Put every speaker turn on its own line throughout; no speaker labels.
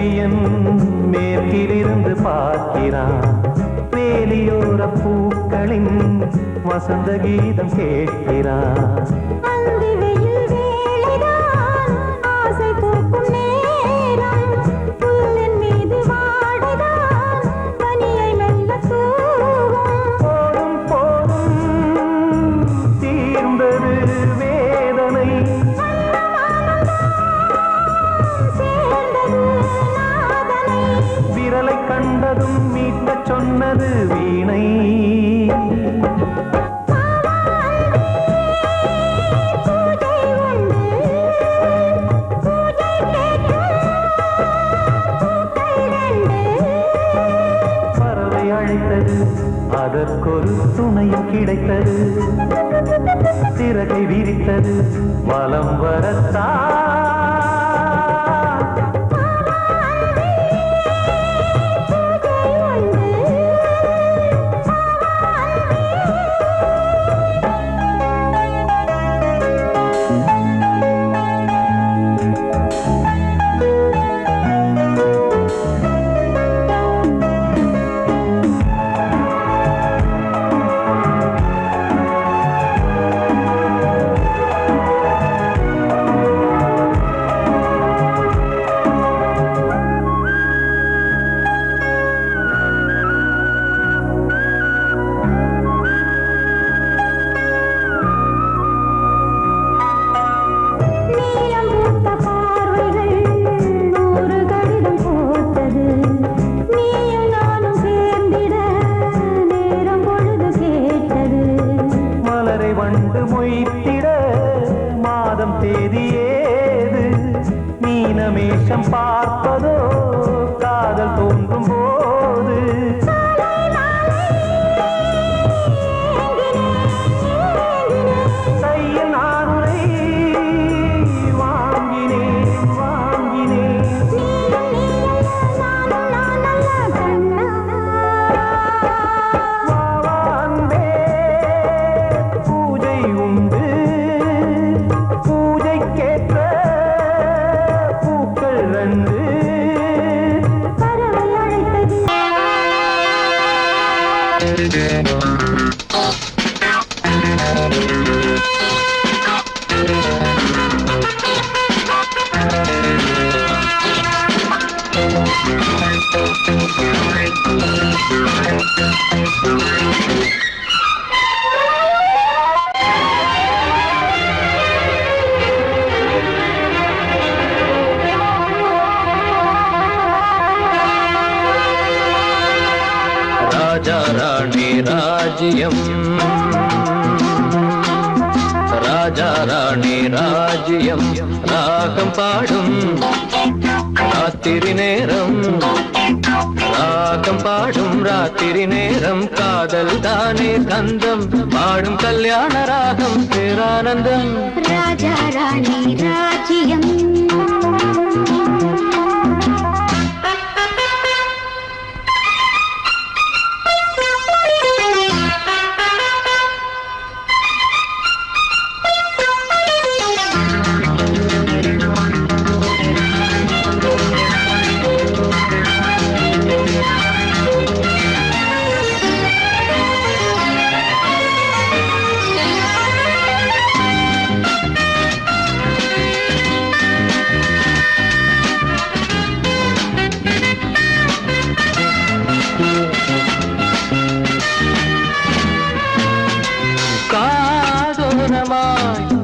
சூரியன் மேற்கிலிருந்து பார்க்கிறான். வேலியோர பூக்களின் வசந்த கீதம் கேட்கிறான். கண்டதும் மீட்ட சொன்னது வீணை. பறவை அழைத்தது, அதற்கொரு துணையும் கிடைத்தது. சிறகை விரித்தது, வலம் வரத்தா. வண்டு மொய்த்திட மாதம் தேதியேது. மீனமேஷம் பார்ப்பதோ காதல் தோன்றும் போது. கையில் நானுரை வாங்கினேன் வாங்கினேன்.
ராஜா ராணி ராஜ்யம், ராஜா ராணி ராஜ்யம். ராகம் பாடும் ராத்திரி நேரம், ராகம் பாடும் ராத்திரி நேரம். காதல் தானே கந்தம், பாடும் கல்யாண ராகம் பேரானந்தம்.
ராஜா ராணி ராஜ்யம்.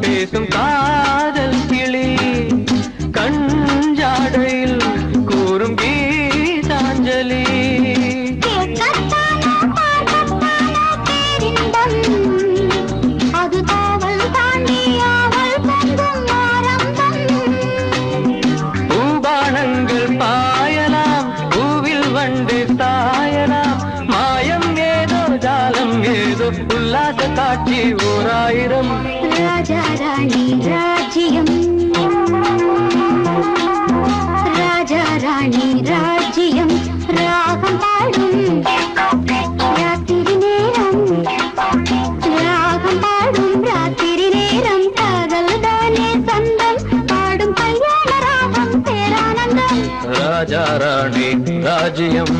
பேசும் காதல் கிளி கஞ்சாடையில் கூறும் கீதாஞ்சலி. பூபானங்கள் பாயலாம், பூவில் வண்டு தாயலாம். மாயம் ஏதோ ஜாலம் ஏதோ, உல்லாச காட்சி ஓராயிரம்.
ராஜா ராணி ராஜ்யம், ராஜா ராணி ராஜ்யம். ராகம் பாடும் ராத்திரி நேரம், ராகம் பாடும் ராத்திரி நேரம். காதல் தானே சொந்தம், பாடும் கல்யாண ராகம் பேரானந்தம்.
ராஜா ராணி ராஜ்யம்.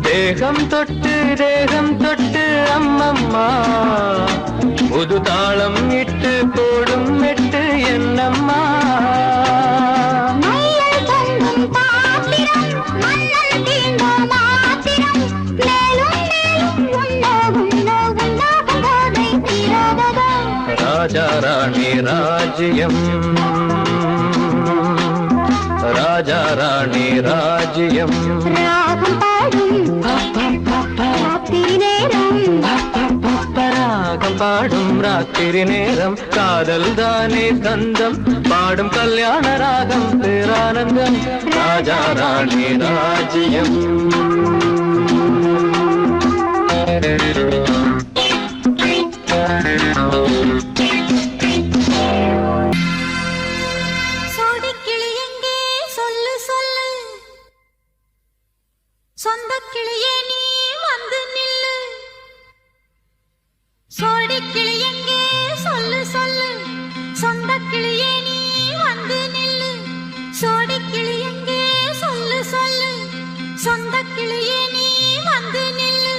தேகம் தொட்டு அம்மம்மா புது தாளம் இட்டு போடும் மெட்டு என்னம்மா. ராஜா ராணி ராஜ்யம், ராஜா ராணி ராஜ்யம். ராகம் பாடும் ராத்திரி நேரம் காதல் தானே கந்தம் பாடும் கல்யாண ராகம் பேரானந்தம். ராஜா ராணி ராஜ்யம்.
சொந்த கிளியே நீ வந்து நில்லு, சோடி கிளி எங்கே சொல்லு சொல்லு. சொந்த கிளியே நீ வந்து நில்லு, சோடி கிளி எங்கே சொல்லு சொல்லு. சொந்த கிளியே நீ வந்து நில்லு.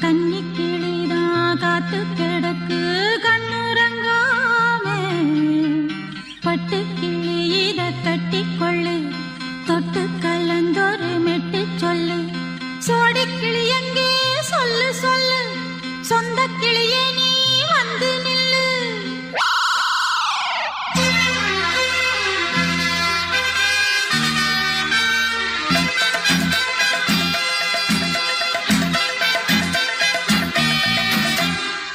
கன்னி கிளிதான் காத்து கிடக்கு கண்ணுறங்காமே, பட்டு கிளி இத கட்டிக்கொள்ளு, தொட்டு கலந்தொரு மெட்டு சொல்லு. சோடி கிளி எங்கே சொல்லு சொல்லு. சொந்த கிளியே நீ வந்து நில்லு.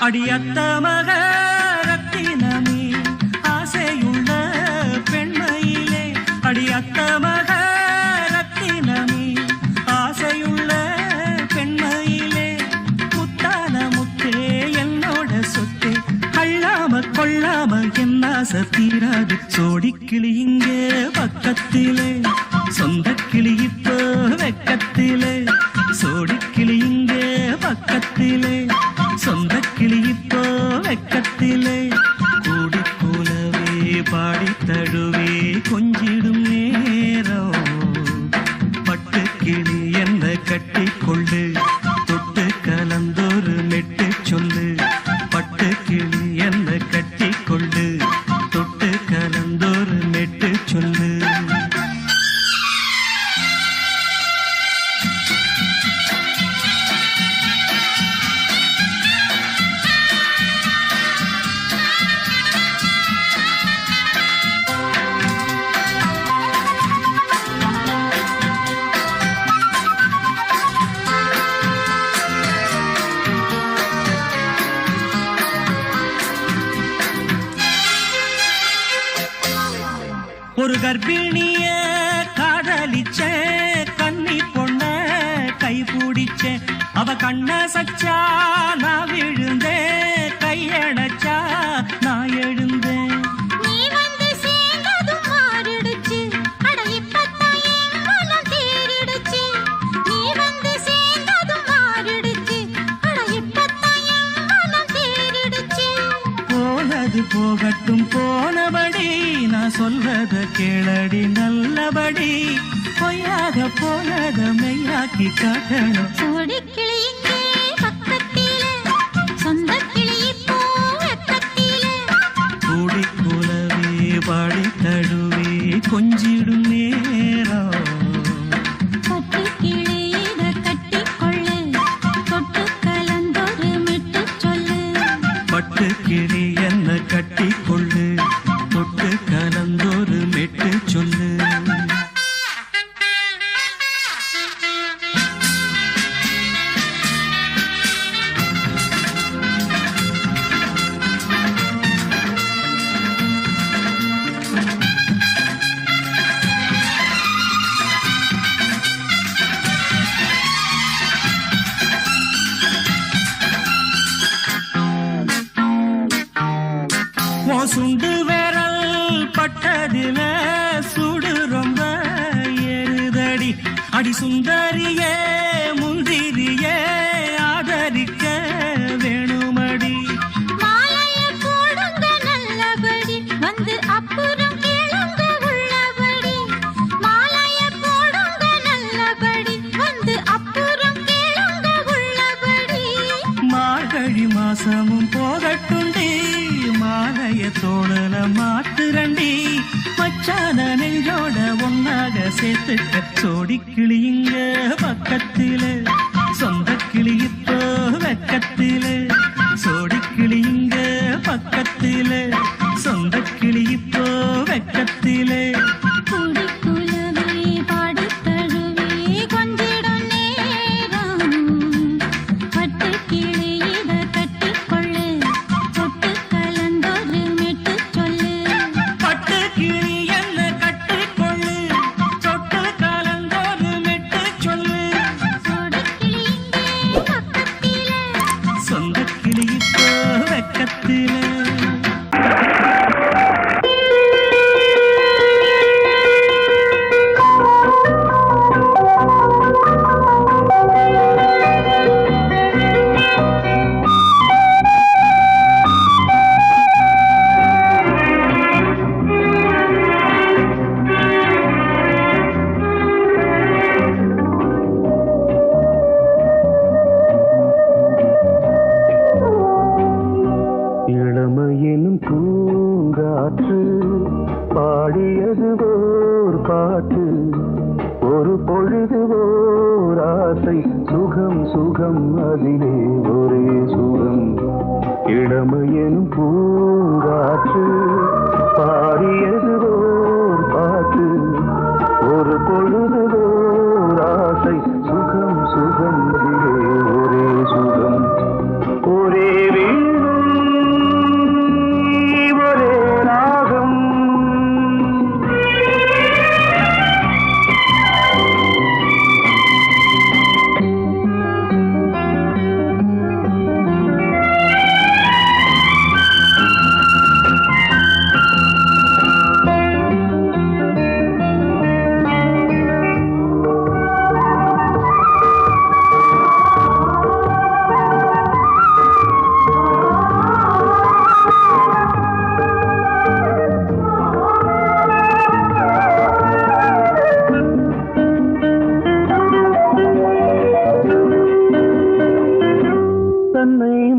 அடியத்த மக ரத்தினமே ஆசையுள்ள பெண்மையிலே, அடியத்த மக ரத்தினமே ஆசையுள்ள பெண்மையிலே, முத்தான முத்தே என்னோட சொத்தே, அள்ளாம கொள்ளாம என்ன சத்தீராது. சோடிக்கிளி இங்கே பக்கத்திலே, சொந்த கிளி இப்போ வெக்கத்திலே. சோடிக்கிளி இங்கே பக்கத்திலே, சொந்த கிளி இப்போ வெக்கத்திலே. கூடி கூலவே பாடி தழுவே கொஞ்சிடும் நேரம், பட்டு கிளி என்ன கட்டிக்கொள்ளு, தொட்டு கலந்தொரு மெட்டு சொல்லு. பட்டு கிளி என்ன கட்டிக்கொள்ளு, தொட்டு கலந்தொரு மெட்டு சொல்லு. ஒரு கர்ப்பிணிய காதலிச்ச கன்னி பொண்ண கை பிடிச்ச, அவ கண்ண சச்சா நான் விழுந்தேன், கையடைச்சா நான் எழுந்தேன்.
நீ வந்து சேர்ந்ததும் மாறிடுச்சு, அட இப்பத்தான் என் மனம் தேறிடுச்சு. நீ வந்து சேர்ந்ததும் மாறிடுச்சு, அட இப்பத்தான் என் மனம் தேறிடுச்சு.
போனது போகட்டும் போனபடி, நான் சொல்றத கேளடி நல்லபடி. பொய்யாக போனத மெய்யாக்கி காட்டணும்.
சோடி கிளி இங்கே பக்கத்திலே, சொந்த கிளி இப்போ வெக்கத்திலே.
கூடி கூலவே பாடி தழுவே கொஞ்சிடும் நேரம்,
பட்டு கிளி இத கட்டிக்கொள்ளு, தொட்டு கலந்தொரு மெட்டு சொல்லு.
பட்டு பட்டுக்கிளி என்ன கட்டிக்கொள்ளு தொட்டு கலந்தொரு மெட்டு சொல்லு சுண்டு விரல் பட்டதில சுடு ரொம்ப ஏறுதடி அடி சுந்தரியே முந்திரியே ஆதரிக்க வேணுமடி
மாலைய போடுங்க நல்லபடி வந்து அப்புறம் கேளுங்க உள்ளபடி மாலைய போடுங்க நல்லபடி வந்து அப்புறம் கேளுங்க உள்ளபடி
மார்கழி மாசமும் போகட்டுண்டி மாலைய தோழல மாத்துரண்டி மச்சான நெஞ்சோட ஒன்னாக சேர்த்துக்க சோடி கிளியுங்க பக்கத்தில சொந்த கிளி இப்போ வெக்கத்தில சோடி கிளியுங்க பக்கத்தில சொந்த கிளி இப்போ வெக்கத்தில
குடிக்குலவே பாடித் தழுவே கொஞ்சிடும் நேரம் பட்டு கிளி இத கட்டிக்கொள்ளு தொட்டு கலந்தொரு மெட்டு சொல்லு
பட்டு கிளி என்ன கட்டிக்கொள்ளு சொட்டு கலந்தொரு மெட்டு சொல்லு
சோடிக்கிளி இங்கே பக்கத்திலே
சொந்த கிளி இப்போ வெக்கத்தில
இளமையினும் பூங்காற்று பாடியது ஓர் பாட்டு ஒரு பொழுது ஓர் ஆசை சுகம் சுகம் அதிலே ஒரே சுகம் இளமையினும் பூங்காற்று பாடியது ஓர் பாட்டு ஒரு பொழுது ஓர் ஆசை சுகம் சுகம் அதிலே ஒரே சுகம் ஒரே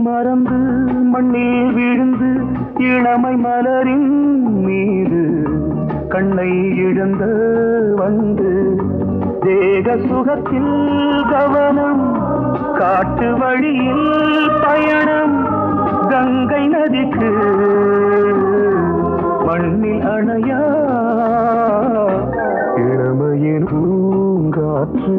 மறந்து மண்ணில் விழுந்து இளமை மலரின் மீது கண்ணை இழந்த வந்து தேக சுகத்தில் கவனம் காட்டு வழியில் பயணம் கங்கை நதிக்கு மண்ணில் அணையா இளமையின் பூங்காற்று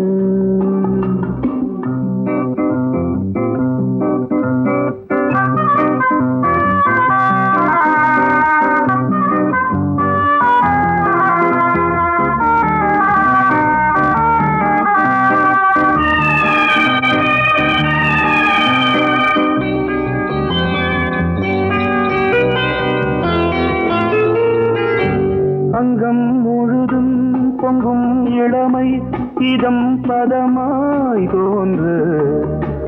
அங்கம் முழுதும் பொங்கும் இளமை இதம் பதமாய் தோன்று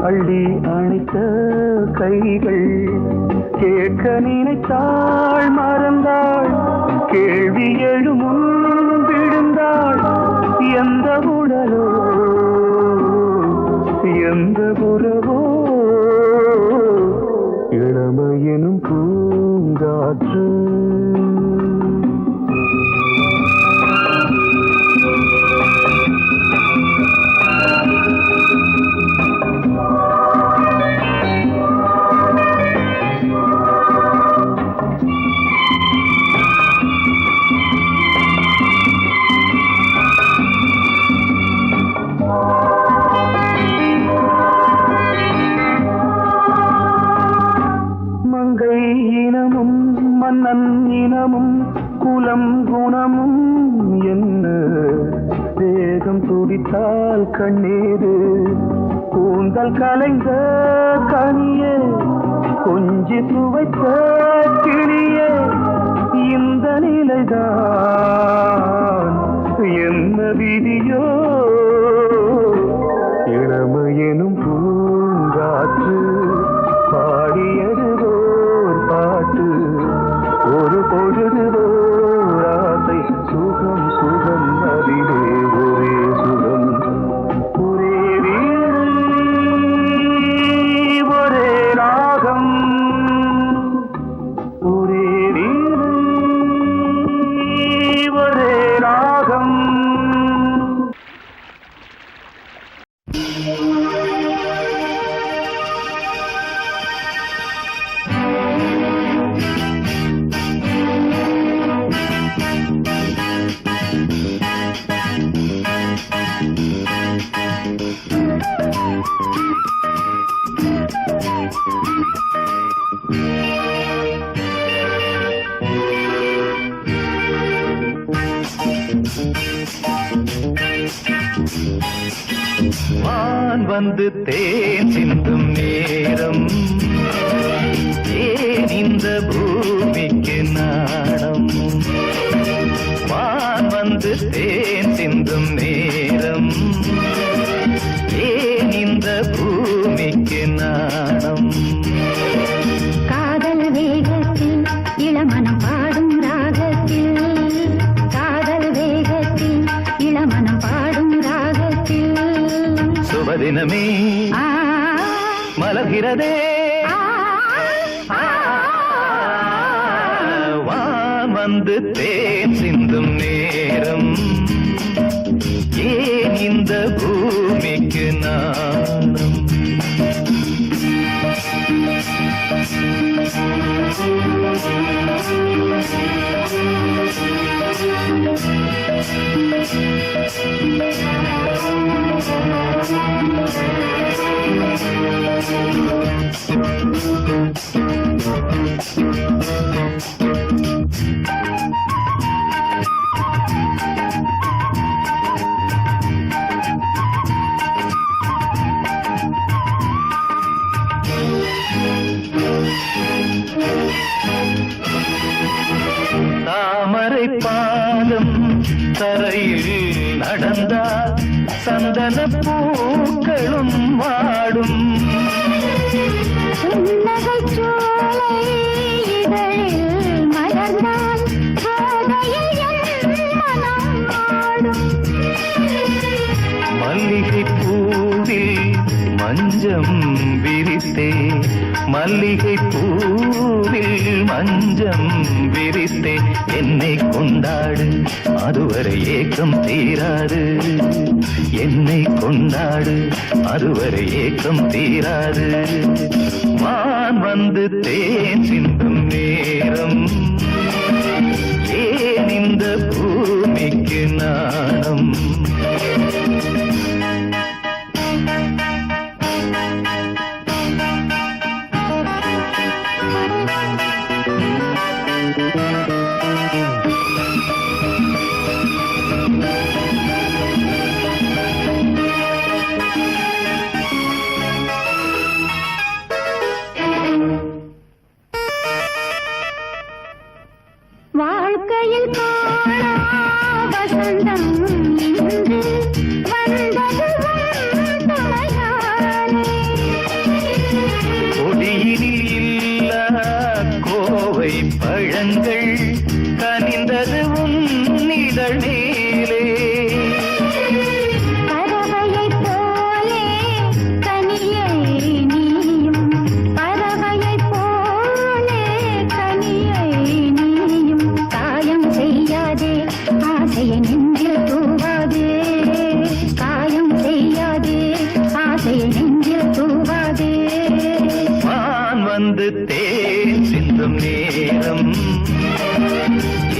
அள்ளி அணைத்த கைகள் கேட்க நினைத்தாள் மறந்தாள் கேள்வி எழுமுன் விழுந்தாள் எந்த உடலோ எந்த புறவோ இளமையெனும் பூங்காற்று உள்ளம் குணமும் என்ன வேகம் துடித்தால் கண்ணீரு கூந்தல் கலைந்த கனியே கொஞ்சி சுவைத்த கிளியே இந்த நிலைதான் என்ன விதியோ இளமையெனும் பூங்காற்று பாடியதுவோர் பாட்டு ஒரு பொழுதுவோர் ஆசை சுகம் சுகம் அதிலே ஒரே சுகம் ஒரே வீடு ஒரே ராகம் ஒரே வீடு ஒரே ராகம்.
வான் வந்து தேன் சிந்தும் நேரம் ஏன் இந்த பூமிக்கு நாணம் வான் வந்து தேன் சிந்தும் நேரம் ஏன் இந்த பூமிக்கு நாணம்
காதல் வேகத்தில் இளமனம் பாடும் ராகத்தில் காதல் வேகத்தில் இளமனம் பாடும் ராகத்தில்
சுபதினமே மலர்கிறதே வான் வந்து தேன் சிந்தும் நேரம் ஏன் இந்த பூமிக்கு நாணம் தாமரை பாதம் தரையில் நடந்தால் சந்தன பூக்களும் வாடும்
புன்னகைச் சோலை இதழில் மலர்ந்தால் கோதையில் என் மனம் ஆடும்.
மல்லிகை பூவில் மஞ்சம் விரித்தே மல்லிகை பூவில் மஞ்சம் விரித்தே என்னை கொண்டாடு அதுவரை ஏக்கம் தீராது என்னை கொண்டாடு அதுவரை ஏக்கம் தீராது வான் வந்து தேன் சிந்தும் நேரம் ஏன் இந்த பூமிக்கு நாணம்
வாழ்க்கையில் காணா வசந்தம் இன்று வந்தது உன் துணையாலே.
கொடியினில் இல்லா கோவை பழங்கள் கனிந்தது உன்னிதழ் மேலே
பறவையைப் போலே கனியை நீயும் பறவையைப் போலே கனியை நீயும் காயம் செய்யாதே ஆசையை நெஞ்சில் தூவாதே காயம் செய்யாதே ஆசையை நெஞ்சில் தூவாதே.
வான் வந்து தேன் சிந்தும் நேரம்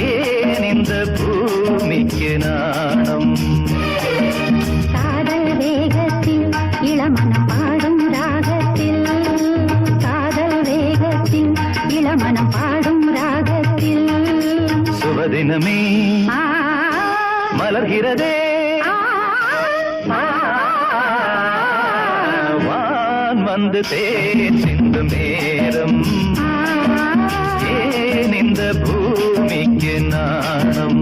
ஏன் இந்த பூமிக்கு நாணம்
காதல் வேகத்தில் இளமனம் பாடும் ராகத்தில் காதல் வேகத்தில் இளமனம் பாடும் ராகத்தில்
சுபதி தினமே மலர்கிறதே வான் வந்து தேன் சிந்தும் நேரம் ஏன் இந்த பூமிக்கு நாணம்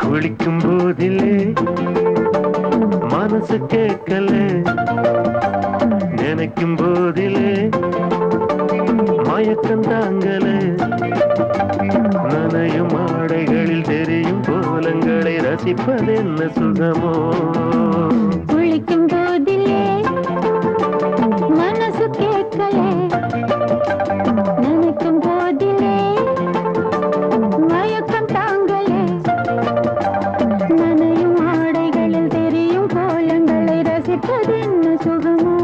குளிக்கும் போதிலே மனசு கேட்கல நினைக்கும் போதிலே மயக்கம் தாங்கல நனையும் ஆடைகளில் தெரியும் கோலங்களை ரசிப்பதென்ன சுகமோ
குளிக்கும் போதிலே மனசு கேட்கல நினைக்கும் போதிலே மயக்கம் தாங்கலே நனையும் ஆடைகளில் தெரியும் கோலங்களை ரசிப்பதென்ன சுகமோ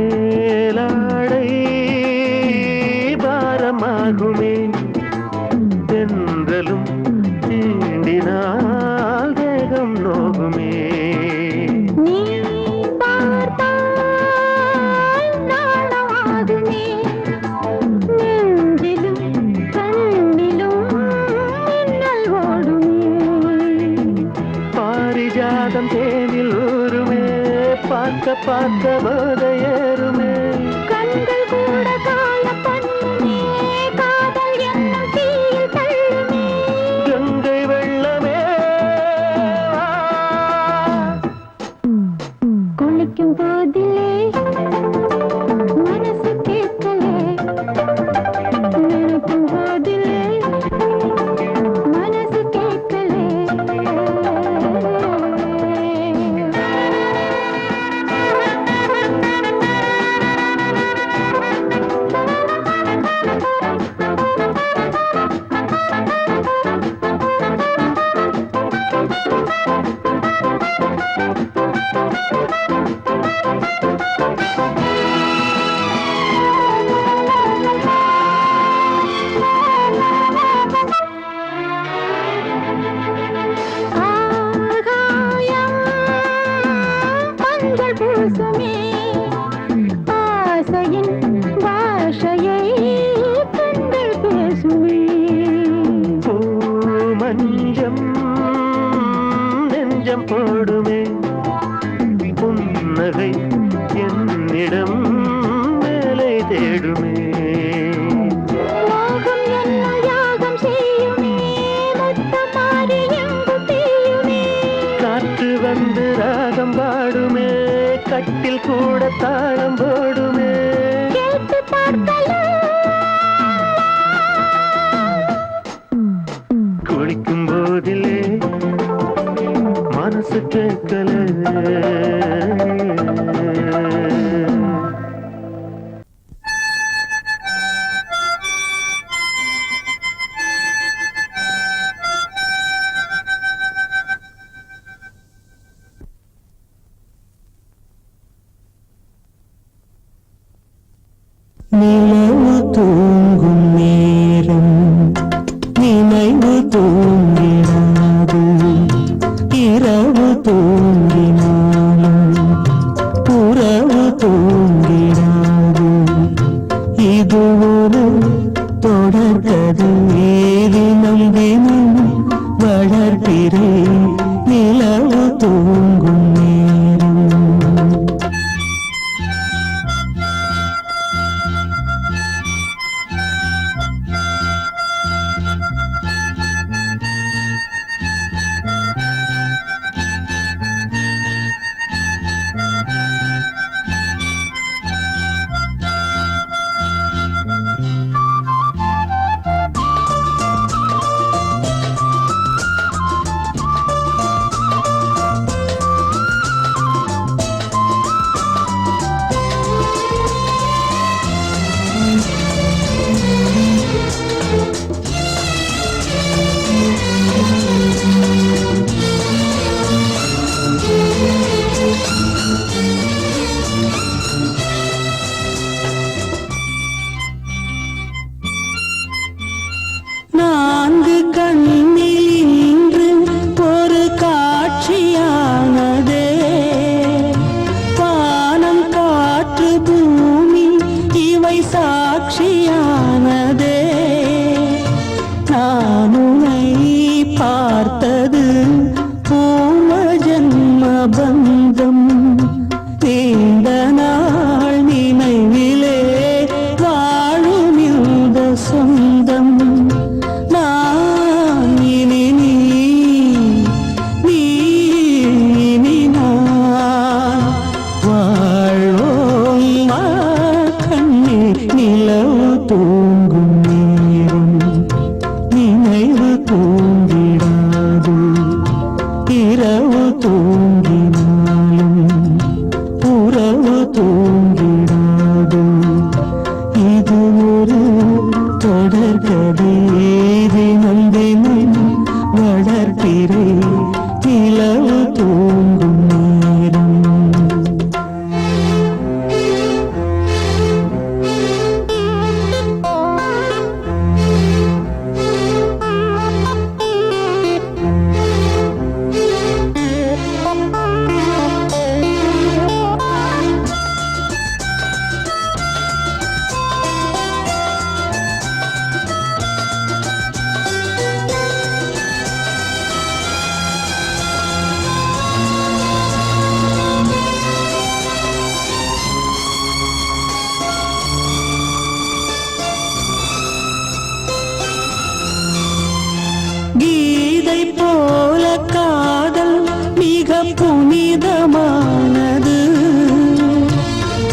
மேலாடை பாரமாகுமே தென்றலும் தீண்டினால் தேகம் நோகுமே
நீ பார்த்தால் நாணமாகுமே நெஞ்சிலும் கண்ணிலும் மின்னல் ஓடுமே
பாரிஜாதம் தேனில் ஊருமே பார்க்க பார்க்க போதையேறுமே
கண்கள் கூட கால பண்ணுமே காதல் என்னும் தீயில் தள்ளுமே
கங்கை வெள்ளமே
குளிக்கும் போதிலே மனசு கேட்கலே நினைக்கும் போதிலே மனசு கேட்கலே ஆகாயம் மஞ்சள் பூசுமே ஆசையின் பாஷையை கண்கள் பேசுமே
பூ மஞ்சம் நெஞ்சம் போடுமே புன்னகை என்னிடம் வேலை தேடுமே
மோகம் என்னும் யாகம் செய்யுமே முத்தமாரி எங்கும் தீயுமே
காற்று வந்து ராகம் பாடுமே கட்டில் கூட தாளம் போடுமே
கேட்டு பார்க்கலாம்
குளிக்கும் போதிலே மனசு கேட்கல
நிலவு தூங்கும் நேரம் நினைவு தூங்கினாது இரவு தூங்கினாலும் மிதமானது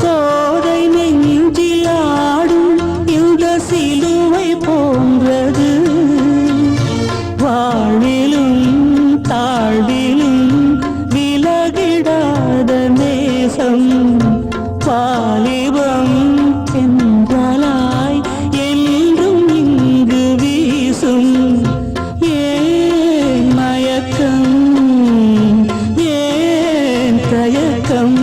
கோதை நெஞ்சில் ஆடும் இந்த சிலுவை போன்றது வாழ்விலும் தாழ்விலும் விலகிடாத நேசம் வாலிபம் என்றாலாய் என்றும் இங்கு வீசும் ஏன் மயக்கம் ஏன் தயக்கம்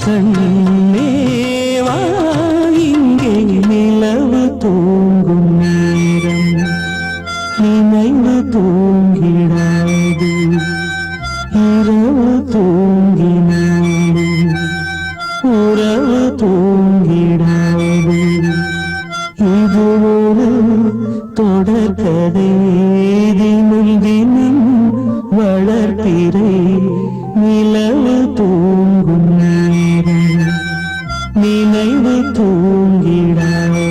கண்ணேவா இங்கே நிலவு தூங்கும் நேரம் நினைவு தூங்கிடாது இரவு தூங்கினாடு உறவு தூங்கிடாது இது ஒரு தொடர்கதை தினம் தினம் வளர்ப்பிறை நிலவு தூங்கும் நேரம் நினைவு தூங்கிடாது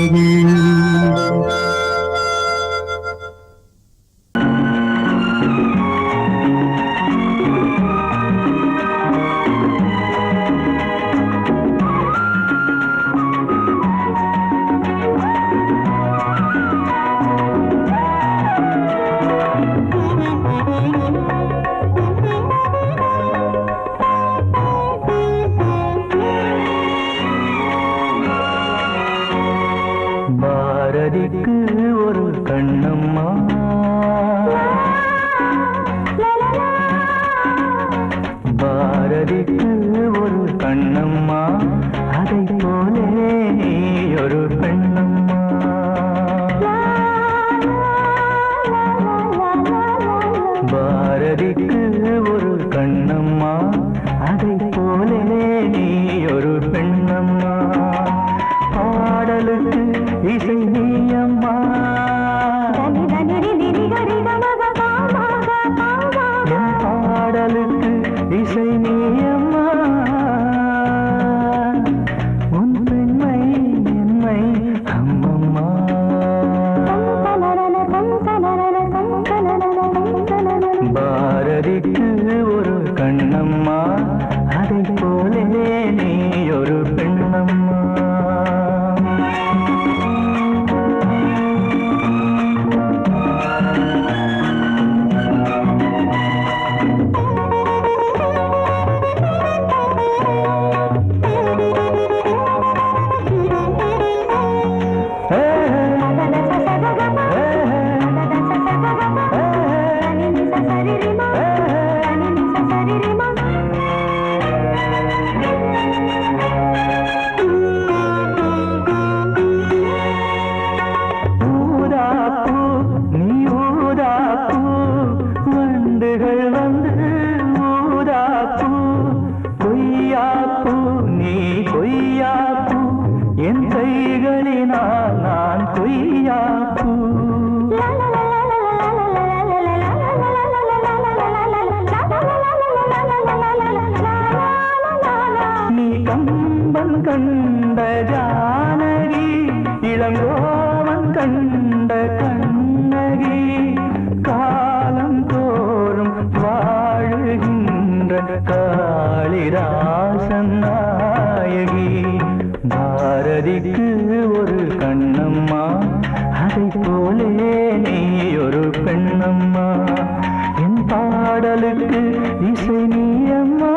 பாரதிக்கு ஒரு கண்ணம்மா பாரதிக்கு ஒரு கண்ணம்மா அதை போலே நீ ஒரு பெண்ணம்மா பாரதிக்கு ஒரு கண்ணம்மா அதை போலே நீ ஒரு பெண்ணம்மா பாடலுக்கு இசை நீயம்மா பாடலுக்கு இசை நீயம்மா உன் பெண்மை என்னை அம்மம்மா பாரதிக்கு ஒரு கண்ணம்மா அதை போலே நீ ஒரு பெண்ணம்மா கண்ட ஜானகி இளங்கோவன் கண்ட கண்ணகி காலம் தோறும் வாழுகின்ற காளிதாசன் நாயகி பாரதிக்கு ஒரு கண்ணம்மா அதை போலே நீ ஒரு பெண்ணம்மா என் பாடலுக்கு இசை நீயம்மா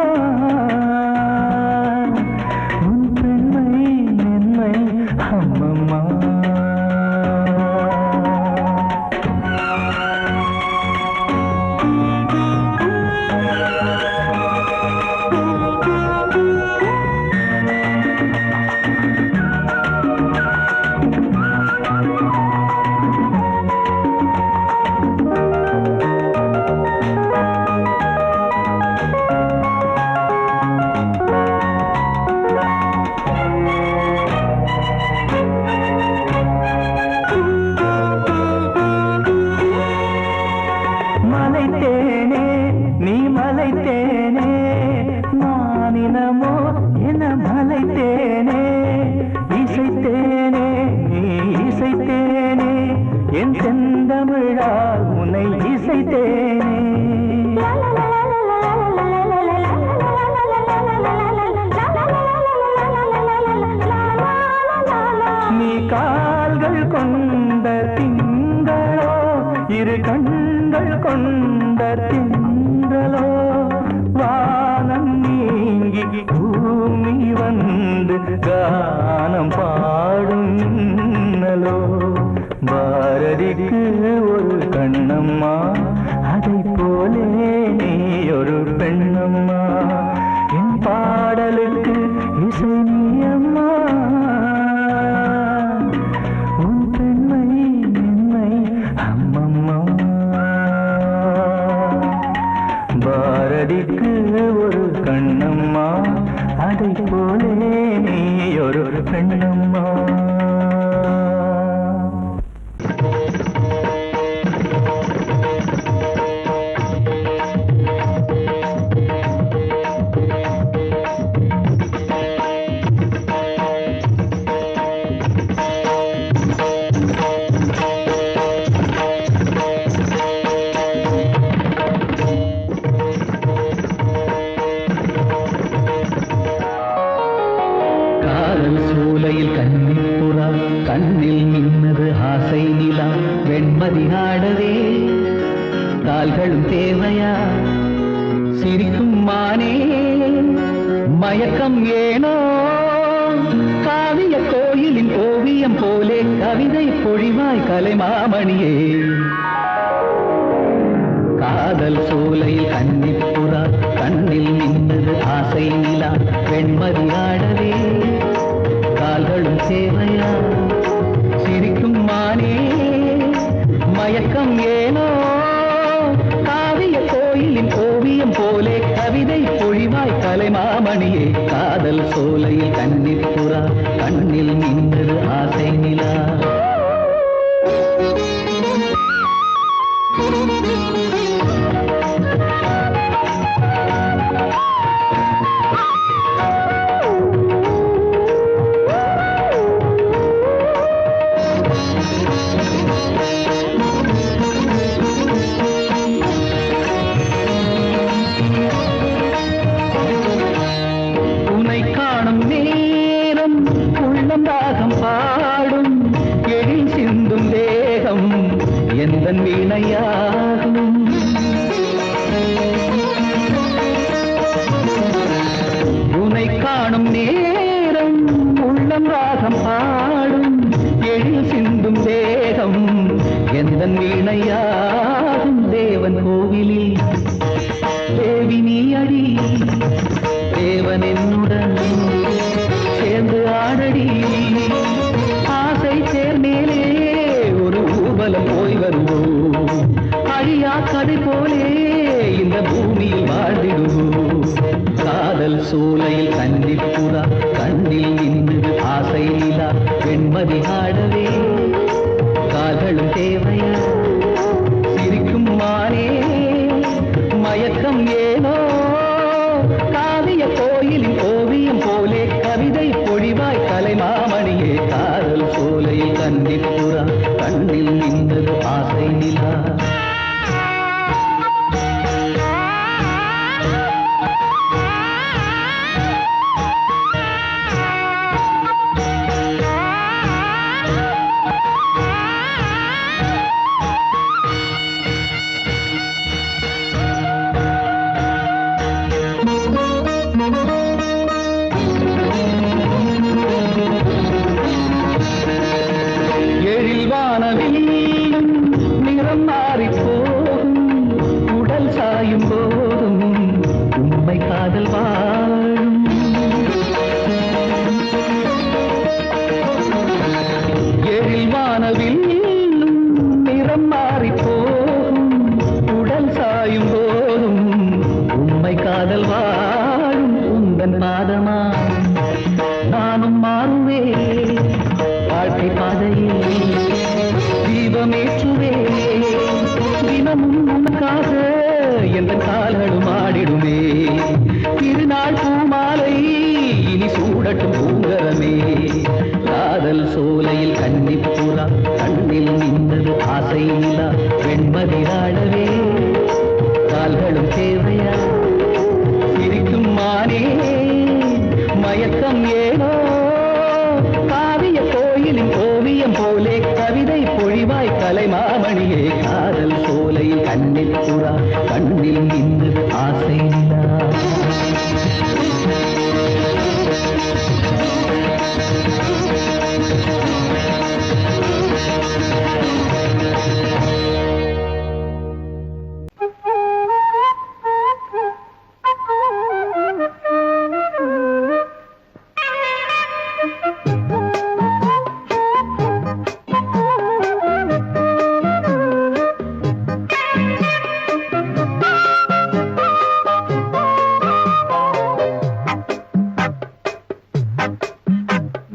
கானம் பாடும் மின்னலோ பாரதிக்கு ஒரு கண்ணம்மா அதை போலே நீ ஒரு பெண்ணம்மா என் பாடலுக்கு இசை நீ அம்மா உன் பெண்மை என்னை அம்மம்மா பாரதிக்கு ஒரு கண்ணம்மா அதை போலே நீ ஒரு பெண்ணம்மா கண்ணில் நின்னது ஆசை நிலா வெண்மதி ஆடவே கால்களும் தேவையா சிரிக்கும் மானே மயக்கம் ஏனோ காவிய கோயிலின் ஓவியம் போலே கவிதை பொழிவாய் கலைமாமணியே காதல் சோலையில் கன்னிப்புறா கண்ணில் நின்னது ஆசை நிலா வெண்மதி ஆடவே கால்களும் தேவையா சிரிக்கும் மானே மயக்கம் ஏனோ காவிய கோயிலின் ஓவியம் போலே கவிதை பொழிவாய் கலைமாமணியே காதல் சோலையில் கன்னிப்புறா கண்ணில் நின்றது ஆசை நிலா வீணையாகும் உனை காணும் நேரம் உள்ளம் ராகம் பாடும் எழில் சிந்தும் தேகம் எந்தன் வீணையாகும் தேவன் கோவிலில் தேவி நீ அடி தேவன் என்னுடன் சேர்ந்து ஆடடி ஆசை சேர்மேலே ஒரு ஊர்வலம் போய் வருவோம் அழியா கதை போலே இந்த பூமியில் வாழ்ந்திடுவோம் காதல் சோலையில் கன்னிப்புறா கண்ணில் நின்று ஆசை நிலா வெண்மதி ஆடவே கால்களும் தேவையா சிரிக்கும் மானே மயக்கம் ஏனோ காவிய கோயிலின் ஓவியம் போலே கவிதை பொழிவாய் கலைமாமணியே காதல் சோலையில் கன்னிப்புறா கண்ணில் நின்றது ஆசை நிலா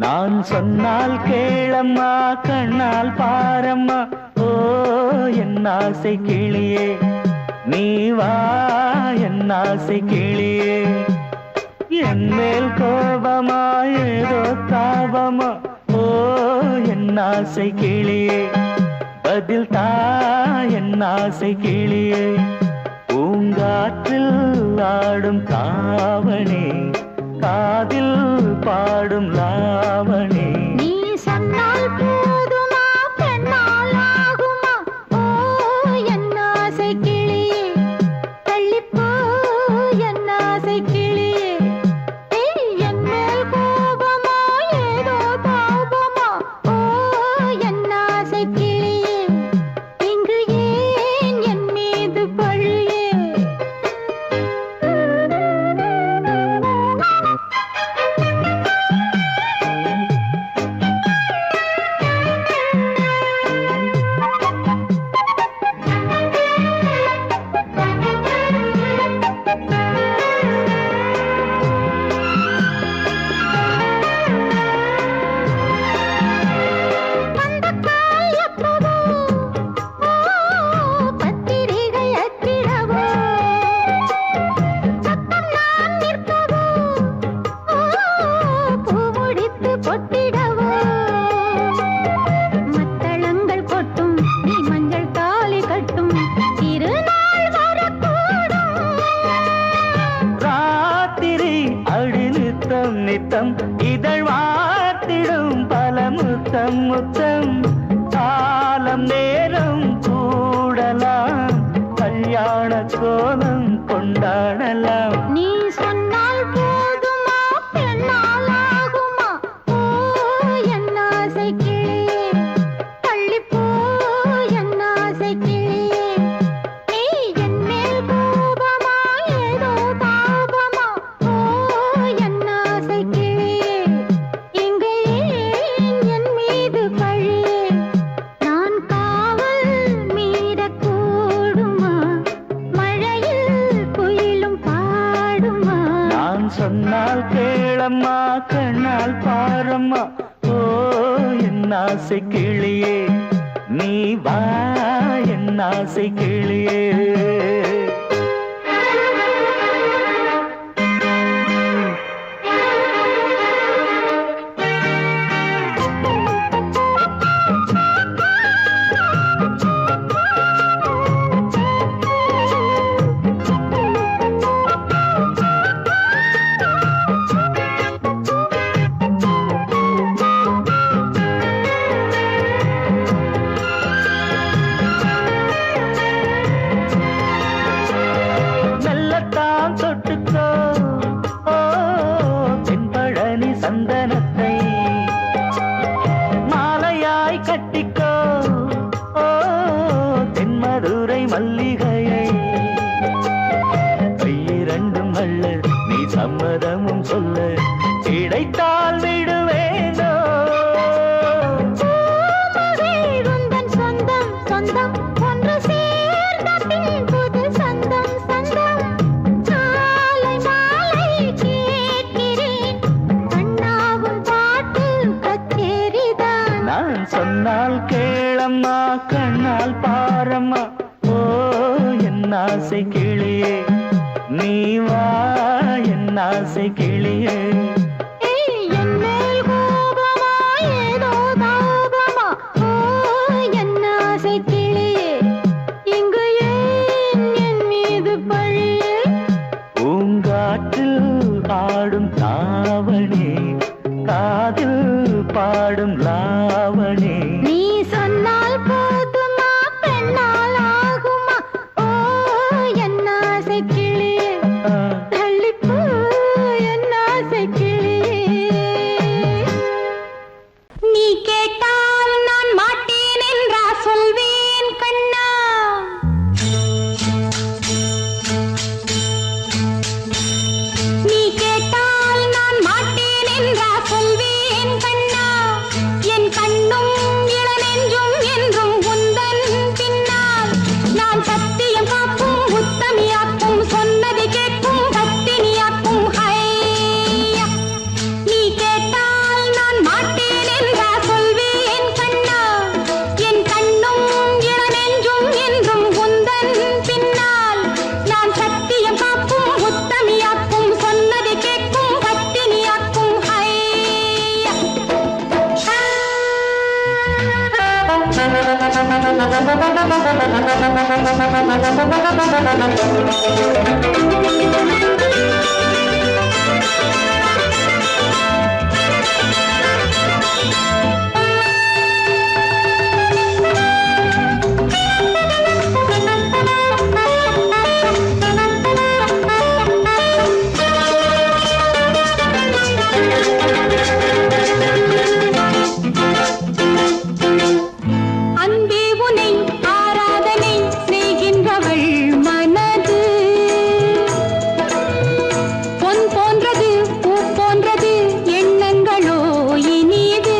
நான் சொன்னால் கேளம்மா கண்ணால் பாரம்மா ஓ என் ஆசை கிளியே நீ வா என் ஆசை கிளியே என் மேல் கோபமா ஏதோ தாபமா ஓ என் ஆசை கிளியே பதில் தா என் ஆசை கிளியே பூங்காற்றில் ஆடும் தாவணி காதில் பாடும் லாவணி
நீ சொன்னால் போதுமா பெண்ணால் ஆகுமா ஓ என் ஆசை கிளியே தள்ளிப்போ என் ஆசை கிளியே என் மேல் கோபமா ஏதோ தாபமா ஓ என் ஆசை கிளியே இங்கு ஏன் என் மீது பழியே
நித்தம் இதழ் வார்த்திடும் பல முத்தம் முத்தம் காலம் நேரம் கூடலாம் கல்யாண கோலம் கொண்டாடலாம்
நீ சொன்னால் போதுமா பெண்ணால் ஆகுமா ஓ என் ஆசை கிளியே தள்ளிப்போ என் ஆசை கிளியே நீ என் மேல் கோபமா ஏதோ தாபமா ஓ என் ஆசை கிளியே இங்கே என் மீது பழியே நான் காவல் மீறக்கூடுமா மழையில் குயிலும் பாடுமா
நான் சொன்னால் கேளம்மா கண்ணால் பாரம்மா ஓ என் ஆசை கிளியே நீ வா என் ஆசை கிளியே மெல்லத்தான் தொட்டுக்கோ ஓ தென்பழனி சந்தனத்தை மாலையாய் கட்டிக்கோ ஓ தென்மதுரை மல்லிகையை கையிரண்டும் அள்ள நீ சம்மதமும் சொல்ல கிடைத்தால் விடுவேனோ
உந்தன் சொந்தம் சொந்தம் ஒன்று சேர்ந்த பின் புது சொந்தம் சொந்தம் காலை மாலை கேட்கிறேன் கண்ணாவும் பாட்டு கச்சேரிதான்
நான் சொன்னால் கேளம்மா கண்ணால் பாரம்மா ஓ என் ஆசை கிளியே நீ வா என் ஆசை கிளியே
என் மேல் கோபமா ஏதோ தாபமா ஓ என் ஆசை கிளியே இங்கு ஏன் என் மீது பழியே
பூங்காற்றில் ஆடும் தாவணி காதில் பாடும் லாவணி
நீ சொன்னால் போதுமா பெண்ணால் ஆகுமா ஓ என் ஆசை கிளியே தள்ளிப்போ என் ஆசை கிளியே நீ கேட்டால் நான் மாட்டேன் என்றா சொல்வேன் கண்ணா நீ கேட்டால் நான் மாட்டேன் என்றா சொல்வேன் கண்ணா என் கண்ணும் அன்பே உனை ஆராதனை செய்கின்றவள் மனது பொன் போன்றது பூ போன்றது எண்ணங்களோ இனிது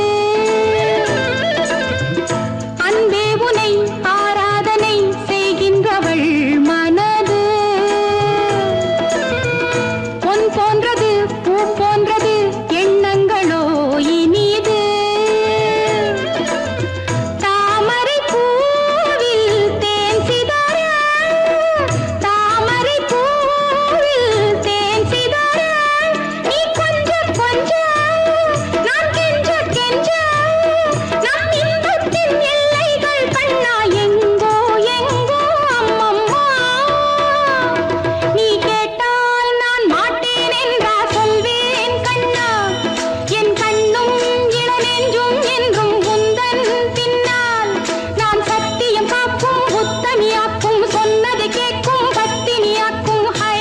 அன்பே உனை ஆராதனை செய்கின்றவள் மனது பொன் போன்றது பூ போன்றது எண்ணங்களோ இனிது தாமரை பூவில் தேன் சிதற தாமரை பூவில் தேன் சிதற நீ கொஞ்ச கொஞ்ச நான் கெஞ்ச கெஞ்ச நம் இன்பத்தின் எல்லைகள் கண்ணா எங்கோ எங்கோ அம்மம்மா நீ கேட்டால் நான் மாட்டேன் என்றா சொல்வேன் கண்ணா என் கண்ணும் இளநெஞ்சும் என்றும் உந்தன் பின்னால் நான் சத்தியம் காக்கும் உத்தமியாக்கும் சொன்னதை கேட்கும் பத்தினியாக்கும் ஹை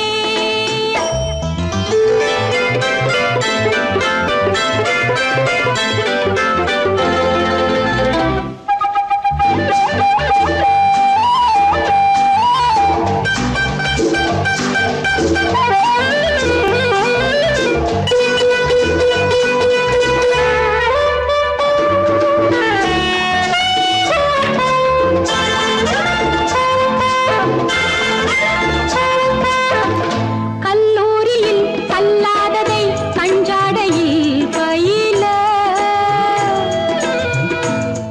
கல்லூரியில் கல்லாததை கஞ்சாடையில் பயில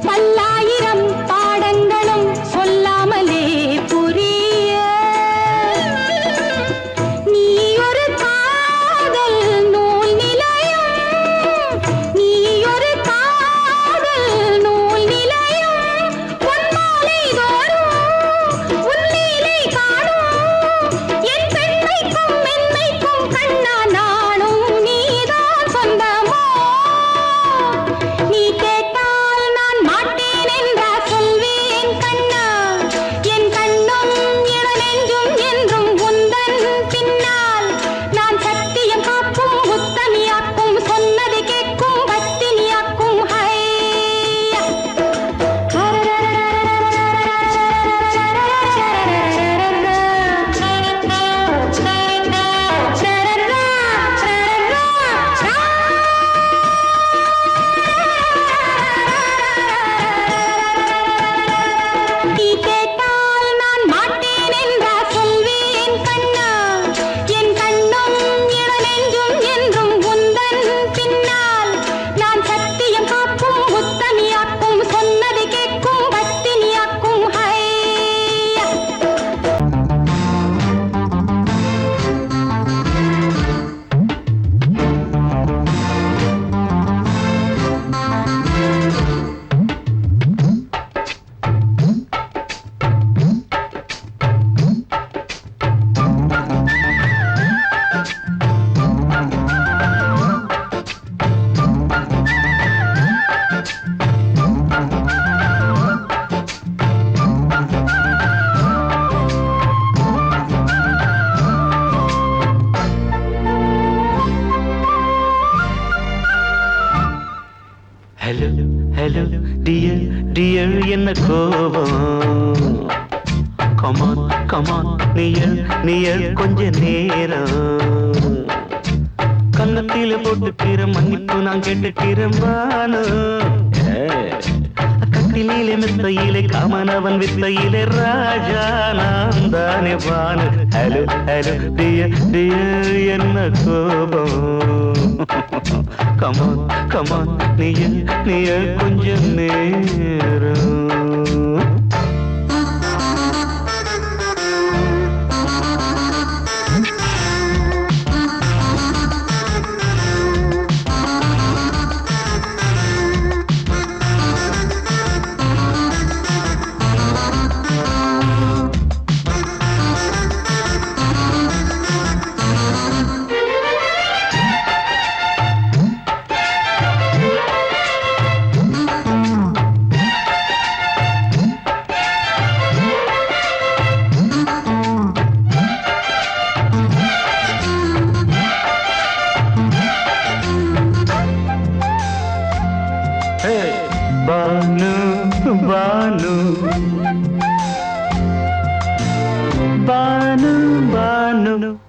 பல்லாயிரம் பாடங்களும் சொல்லாமலே புரிய நீ ஒரு காதல் நூல் நிலையம் நீ ஒரு காதல் நூல் நிலையம் உன் மாலை தோறும் உன் லீலை காணும் என் பெண்மைக்கும் மென்மைக்கும் கண்ணா நானும் நீதான் சொந்தமோ நீ கேட்டால் நான் மாட்டேன் என்றா சொல்வேன் கண்ணா என் கண்ணும் இளநெஞ்சும் என்றும் உந்தன் பின்னால் நான் சத்தியம் காக்கும் உத்தமியாக்கும் சொன்னதை கேட்கும் பத்தினியாக்கும் ஹை நீ கேட்டால் நான் மாட்டேன் என்றா சொல்வேன் கண்ணா என் கண்ணும் இளநெஞ்சும் என்றும் உந்தன் பின்னால் நான் சத்தியம் காக்கும் உத்தமியாக்கும் சொன்னதை கேட்கும் பத்தினியாக்கும் hi
hello hello dear dear என்ன கோபம் கமான் கமான் நியர் நியர் கொஞ்ச நேரம் கன்னத்தில போட்டுக்கிற மன்னிப்பு நான் கேட்டுக்கிறேன் வானு கட்டிலே மெத்தையிலே காமனவன் வித்தையிலே ராஜா நான் தானே வானு ஹலோ ஹலோ டியர் டியர் என்ன கோபம் கமான் கமான் நீய கொஞ்சம் நேரம்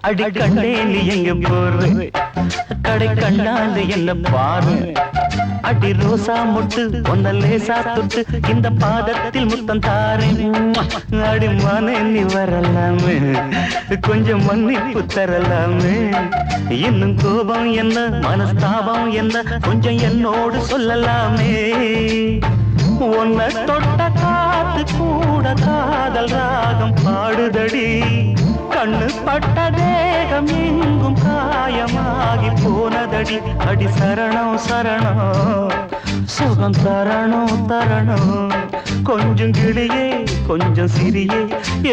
அடி கண்ணே நீ எங்க போற கடை கண்ணால என்ன பாரு அடி ரோசா முட்டு ஒன்ன லேசா தொட்டு இந்த பாதத்தில் முத்தம் தாரேன் அடி மானே நீ வரலாமே கொஞ்சம் மன்னிப்பு தரலாமே இன்னும் கோபம் என்ன மனஸ்தாபம் என்ன கொஞ்சம் என்னோடு சொல்லலாமே உன்னை தொட்ட காத்து கூட காதல் ராகம் பாடுதடி கண்ணு பட்ட தேகம் எங்கும் காயமாகி போனதடி அடி சரணம் சரணம் சுகம் தரணும் தரணும் கொஞ்சம் கிளியே கொஞ்சம் சிறியே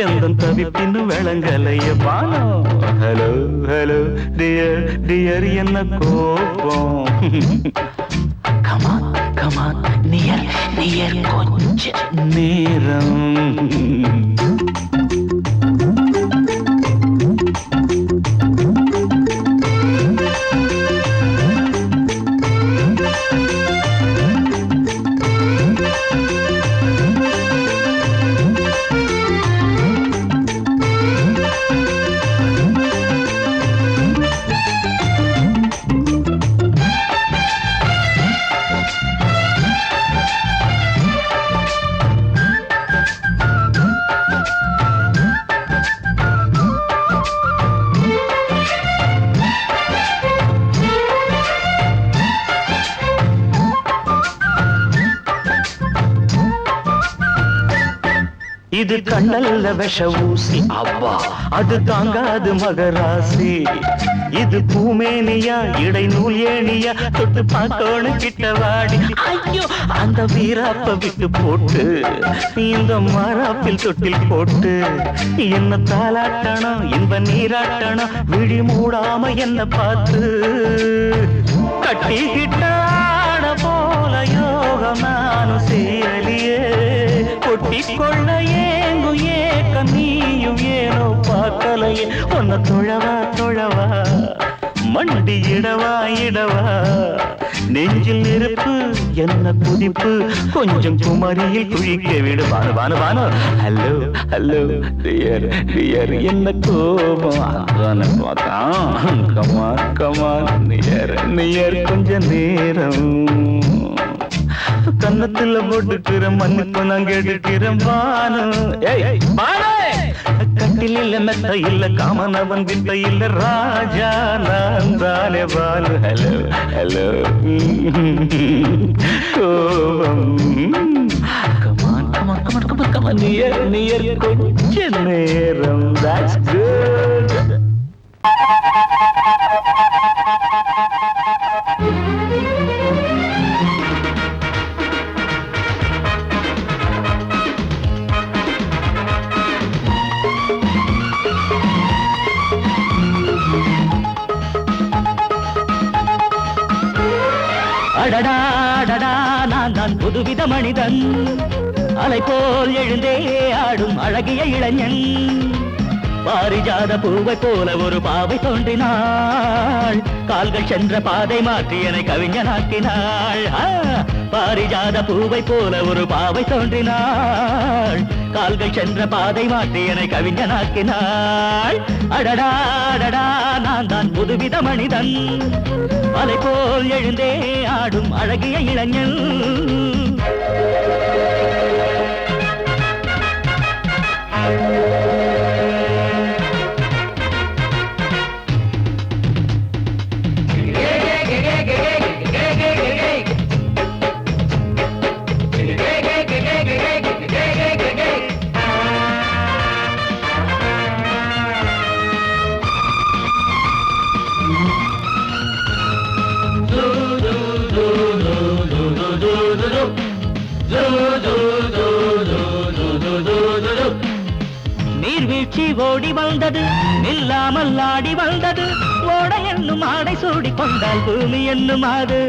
எந்த தவிப்பின்னு விளங்கலைய பானோ ஹலோ ஹலோ டியர் டியர் என்ன கோபம் கமான் கமான் நியர் நியர் கொஞ்ச நேரம் இது கண்ணல்ல விஷ ஊசி அவ்வா அது தாங்காது மகராசி இது பூமேனியா இடை நூல் ஏனியா தொட்டு பார்த்தோன்னு கிட்ட வாடி ஐயோ அந்த வீராப்ப விட்டு போட்டு இந்த மாறாப்பில் தொட்டில் போட்டு என்ன தாலாட்டணும் இன்ப நீராட்டணும் விழி மூடாம என்ன பார்த்து கட்டிக்கிட்ட போல யோகம் நானும் சேரலியே கொட்டிக்கொள்ள ஏங்கு ஏக்க நீயும் ஏனோ பார்க்கலையே உன்னை தொழவா தொழவா மண்டி இடவா இடவா நெஞ்சில் நெருப்பு என்ன குதிப்பு கொஞ்சம் குமரியில் குழிக்க விடு Banu Banu Banu hello hello dear dear என்ன கோபம் அதான பார்த்தான் கமான் கமான் நியர் நியர் கொஞ்ச நேரம் கன்னத்துல போட்டுக்கிற மன்னிப்பு நான் கேட்டுக்கிறேன் பானு கட்டில் இல்ல மெத்த இல்ல காமனவன் வித்த இல்ல ராஜா நான் தானே பானு ஹலோ ஹலோ கோபம் come on come on come on come on come on near near கொஞ்ச நேரம் that's good அடடா நான் தான் புதுவித மனிதன் அலை போல் எழுந்தே ஆடும் அழகிய இளைஞன் பாரிஜாத பூவை போல ஒரு பாவை தோன்றினாள் கால்கள் சென்ற பாதை மாற்றி என்னை கவிஞனாக்கினாள் பாரிஜாத பூவை போல ஒரு பாவை தோன்றினாள் கால்கள் சென்ற பாதை மாற்றி என்னை கவிஞனாக்கினாள் அடடா அடடா நான் தான் புதுவித மனிதன் அலை போல் எழுந்தே ஆடும் அழகிய இளைஞன் நீர்வீழ்ச்சி ஓடி வந்தது நில்லாமல் ஆடி வந்தது ஓட என்னும் ஆடை சூடி கொண்டால் பூமி என்னும் ஆடு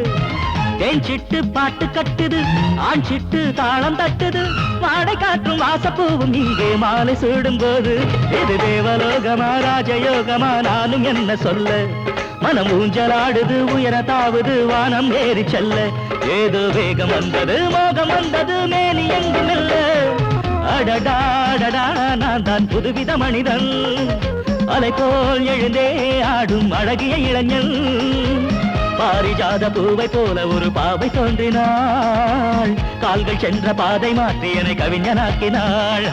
தேஞ்சிட்டு பாட்டு கட்டுது ஆண் சிட்டு தாளம் தட்டுது வாடை காற்றும் வாசப்பூவும் இங்கே மாலை சூடும் போது இது தேவலோகமா ராஜயோகமா நானும் என்ன சொல்ல மனம் ஊஞ்சலாடுது உயர தாவுது வானம் ஏறி செல்ல ஏதோ வேகம் வந்தது மோகம் வந்தது மேனி எங்கும் இல்ல அடடா அடடா நான் தான் புதுவித மனிதன் அலை போல் எழுந்தே ஆடும் அழகிய இளைஞன் பாரிஜாத பூவை போல ஒரு பாவை தோன்றினாள் கால்கள் சென்ற பாதை மாற்றி என்னை கவிஞனாக்கினாள்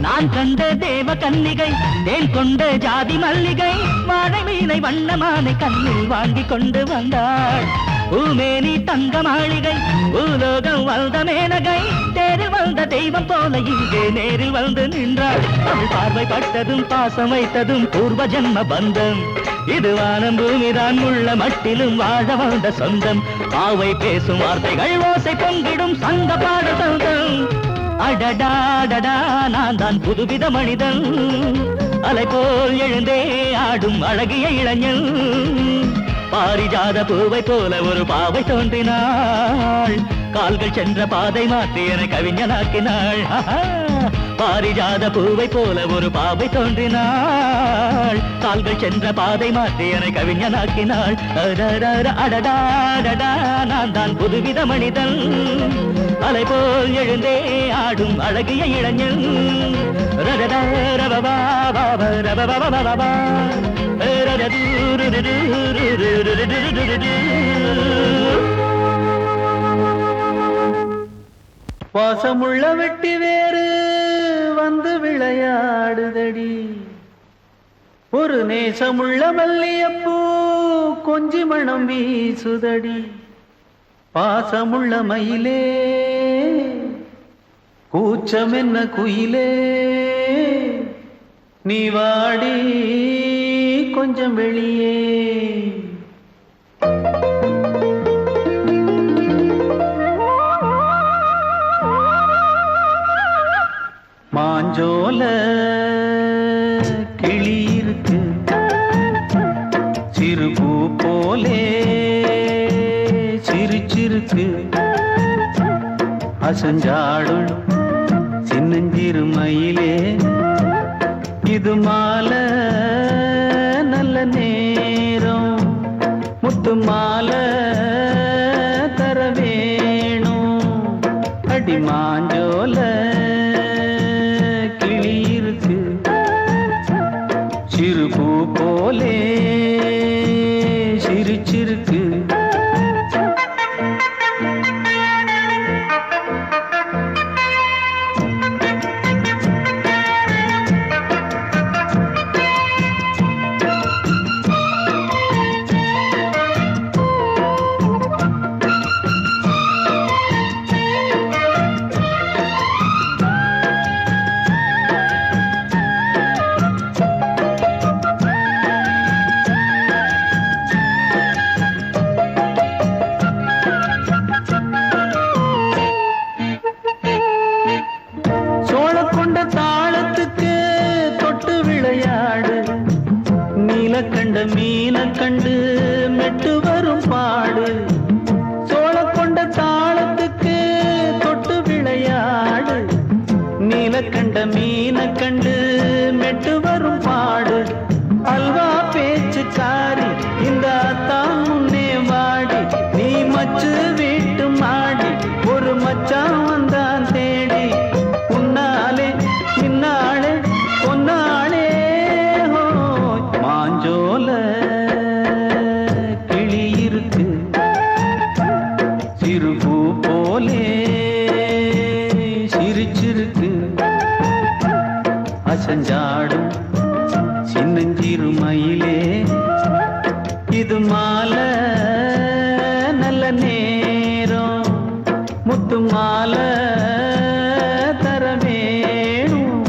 நான் கண்ட தேவ கன்னிகை தேன் கொண்ட ஜாதி மல்லிகை வாழை மீனை வண்ணமானை கண்ணில் வாங்கி கொண்டு வந்தாள் பூமேனி தங்க மாளிகை பூலோகம் வந்த மேனகை தேரில் வந்த தெய்வம் போல இங்கே நேரில் வந்து நின்றாள் அவள் பார்வைப்பட்டதும் பாசம் வைத்ததும் பூர்வ ஜன்ம பந்தம் இது வானம் பூமிதான் உள்ள மட்டிலும் வாழ வந்த சொந்தம் ஆவை பேசும் வார்த்தைகள் ஓசை பொங்கிடும் சங்க பாட சொந்தம் அடடாடடா நான் தான் புதுவித மனிதன் அலை போல் எழுந்தே ஆடும் அழகிய இளைஞன் பாரிஜாத பூவை போல ஒரு பாவை தோன்றினாள் கால்கள் சென்ற பாதை மாற்றி என கவிஞனாக்கினாள் பாரிஜாத பூவை போல ஒரு பாவை தோன்றினாள் கால்கள் சென்ற பாதை மாற்றி என கவிஞனாக்கினாள் அடடாடடா நான் தான் புதுவித மனிதன் அலை போல் எழுந்தே ஆடும் அழகிய இளைஞன்
வாசமுள்ள வெட்டி வேறு வந்து விளையாடுதடி ஒரு நேசமுள்ள மல்லியப்பூ கொஞ்சி மணம் வீசுதடி பாசமுள்ள மயிலே கூச்சம் என்ன குயிலே நீ வாடி கொஞ்சம் வெளியே மாஞ்சோல கிளி இருக்கு சிறுபூ போலே சிரிச்சிருக்கு அசஞ்சாடும் சின்னஞ்சிறு மயிலே இது மாலை நல்ல நேரம் முத்து மாலை தர வேணும் அடி மாஞ்சோல கிளி இருக்கு சிறுபூ போலே சிரிச்சிருக்கு கண்ட மீன கண்டு மெட்டு வரும் பாடு சோழ கொண்ட தாளத்துக்கு தொட்டு விளையாடு நீல கண்ட மீன கண்டு மெட்டு வரும் பாடு அல்வா பேச்சுக்காரி இந்த அத்தான் முன்னே வாடி நீ மச்சு வீட்டு மாடி ஒரு மச்சான் வந்தான் தேடி உன்னாலே இன்னாலே பொன்னாலே மாஞ்சோல கிளி இருக்கு சிறுபூ போலே சிரிச்சிருக்கு அசஞ்சாடும் சின்னஞ்சிறு மயிலே இது மாலை நல்ல நேரம் முத்து மாலை தர வேணும்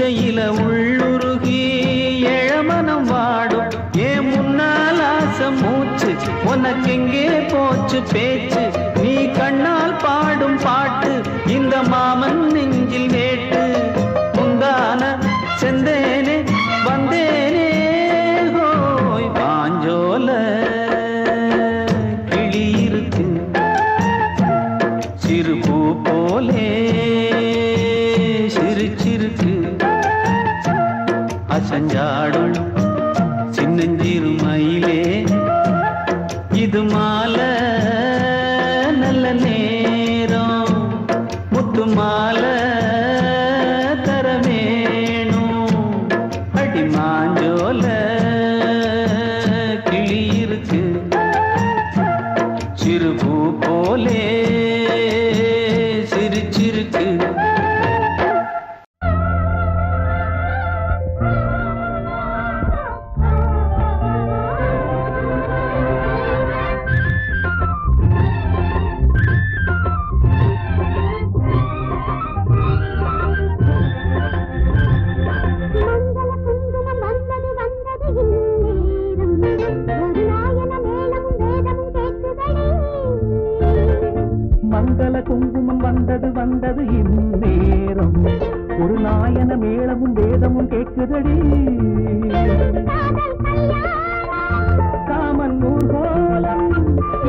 இச்சையில உள்ளுருகி எழமனம் வாடும் ஏன் முன்னால் ஆசை மூச்சு உனக்கெங்கே போச்சு பேச்சு நீ கண்ணால் பாடும் பாட்டு இந்த மாமன் நெஞ்சில் நேட்டு முந்தான செந்தேனே வந்தேனே ஹோய் பாஞ்சோல கிளி இருக்கு சிறு பூ போலே சிரிச்சிருக்கு அசஞ்சாடும் சின்னஞ்சிறு மயிலே இது மாலை நல்ல நேரம் முத்து மாலை தர வேணும் அடி மாஞ்சோல கிளி இருக்கு சிறு பூ போலே சிரிச்சிருக்கு
மங்கள குங்குமம் வந்தது வந்தது இந்நேரம் ஒரு நாயன மேளமும் வேதமும் கேட்குதடி காமன் ஊர்கோலம்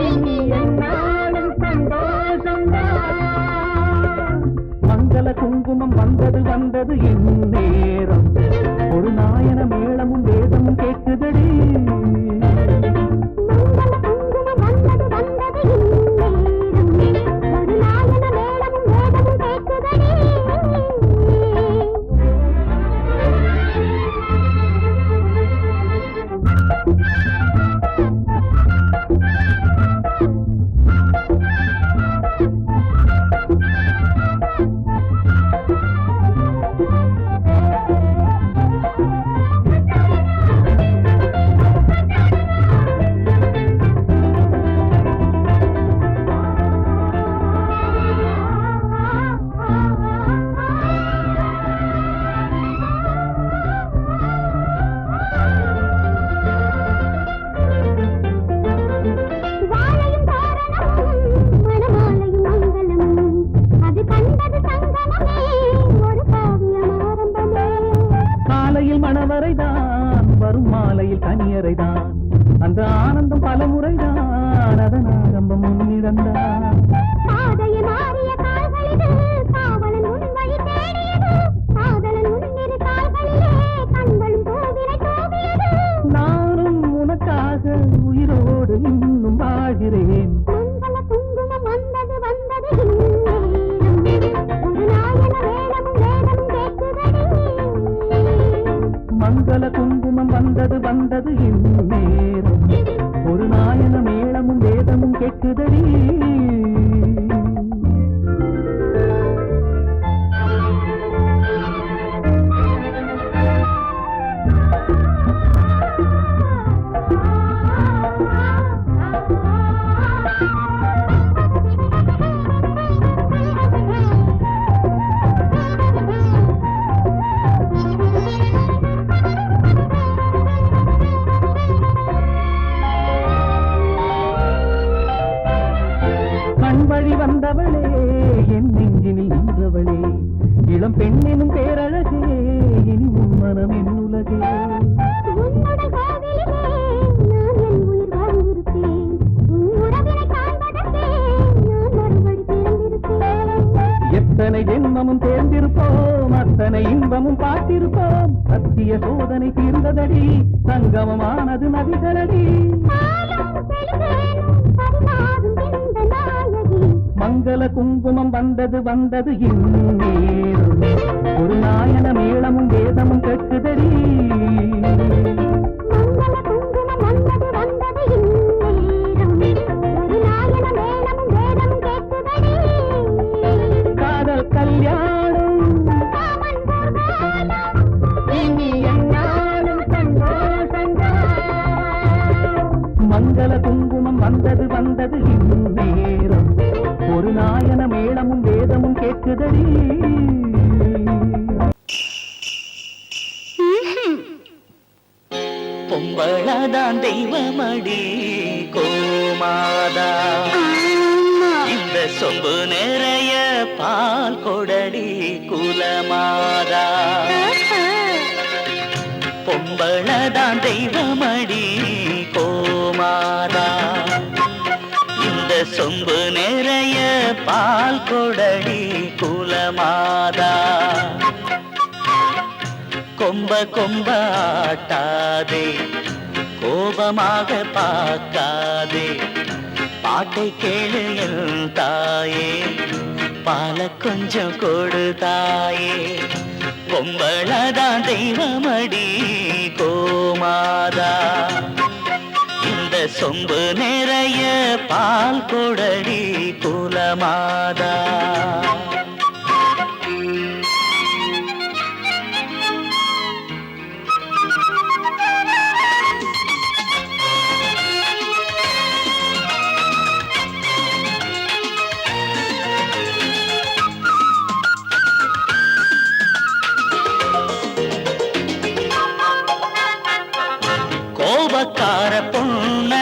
இனி என்னாலும் சந்தோஷம்தான். மங்கள குங்குமம் வந்தது வந்தது இந்நேரம் ஒரு நாயன மேளமும் வேதமும் கேட்குதடி மணவரைதான் வரும் மாலையில் கனியரைதான் அந்த ஆனந்தம் பல முறைதான் அதன் ஆரம்பம் முன்னிடந்தான் நானும் உனக்காக உயிரோடு இன்னும் வாழ்கிறேன் மங்கள குங்குமம் வந்தது வந்தது இந்நேரம் ஒரு நாயன மேளமும் வேதமும் கேட்குதடி வழி வந்தவளே என் நெஞ்சினில் நின்றவளே இளம் பெண்ணினும் பேரழகே இனி உன் மனம் என் உலகே எத்தனை ஜென்மமும் தேர்ந்திருப்போம் அத்தனை இன்பமும் பார்த்திருப்போம் சத்திய சோதனை தீர்ந்ததடி சங்கமமானது நதிகளடி மங்கள குங்குமம் வந்தது வந்தது இந்நேரம் ஒரு நாயன மேளமும் வேதமும் கேட்குதடி காதல் கல்யாணம் இனி என்னாலும் சந்தோஷந்தான். மங்கள குங்குமம் வந்தது வந்தது இந்நேரம் ஒரு நாயன மேளமும் வேதமும் கேட்குதடி பொம்பளதான் தெய்வமடி கோமாதா. இந்த சொம்பு நிறைய பால் கொடடி குலமாதா. பொம்பளதான் தெய்வமடி கோமாதா. இந்த சொம்பு நிறைய பால் கொடடி குலமாதா. கொம்ப கொம்ப ஆட்டாதே, கோபமாக பார்க்காதே, பாட்டை கேளு என் தாயே, பால கொஞ்சம் கொடு தாயே. பொம்பளதான் தெய்வமடி கோமாதா. இந்த சொம்பு நிறைய பால் கொடடி குலமாதா. கோபக்கார பொண்ண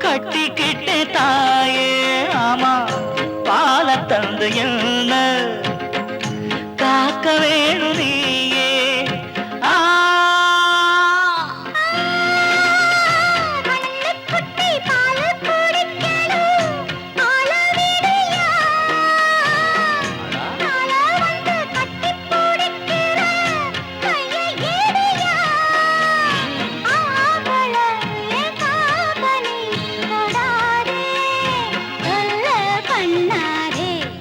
கட்டிக்கிட்ட தாயே, ஆமா பால தந்து என்ன காக்க வேணும் நீயே.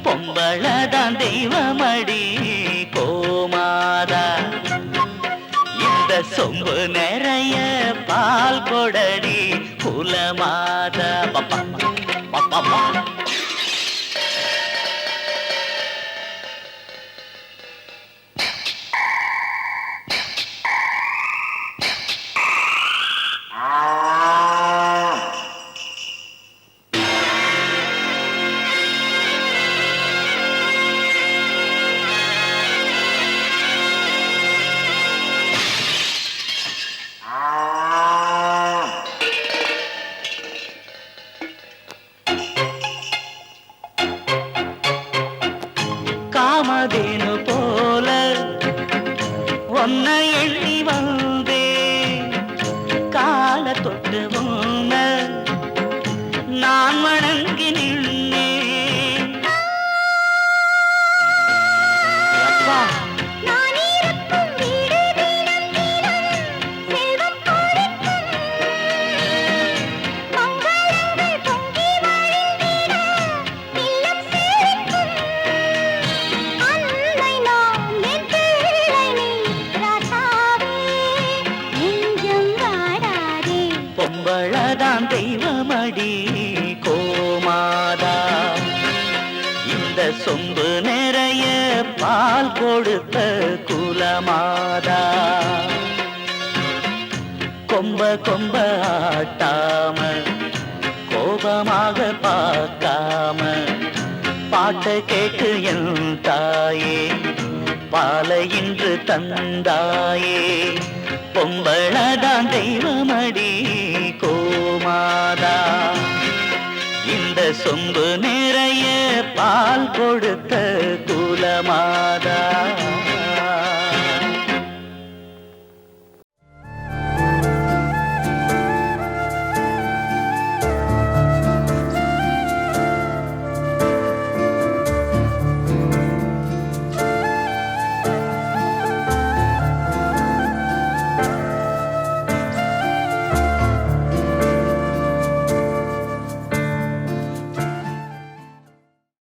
பொம்பளதான் தெய்வமடி கோமாதா. இந்த சொம்பு நிறைய பால் கொடடி குலமாதா. பப்பா பப்பா. காமதேனு போல உன்னை எண்ணி வந்தே, கால தொட்டு உன்ன நான் வணங்கி நின்னே. அப்பா பொம்பளதான் தெய்வமடி கோமாதா. இந்த சொம்பு நிறைய பால் கொடுத்த குலமாதா. கொம்ப கொம்ப ஆட்டாம, கோபமாக பார்க்காம, பாட்டை கேட்டு என் தாயே, பாலை இன்று தந்தாயே. பொம்பளதான் தெய்வமடி கோமாதா. இந்த சொம்பு நிறைய பால் கொடுத்த குலமா.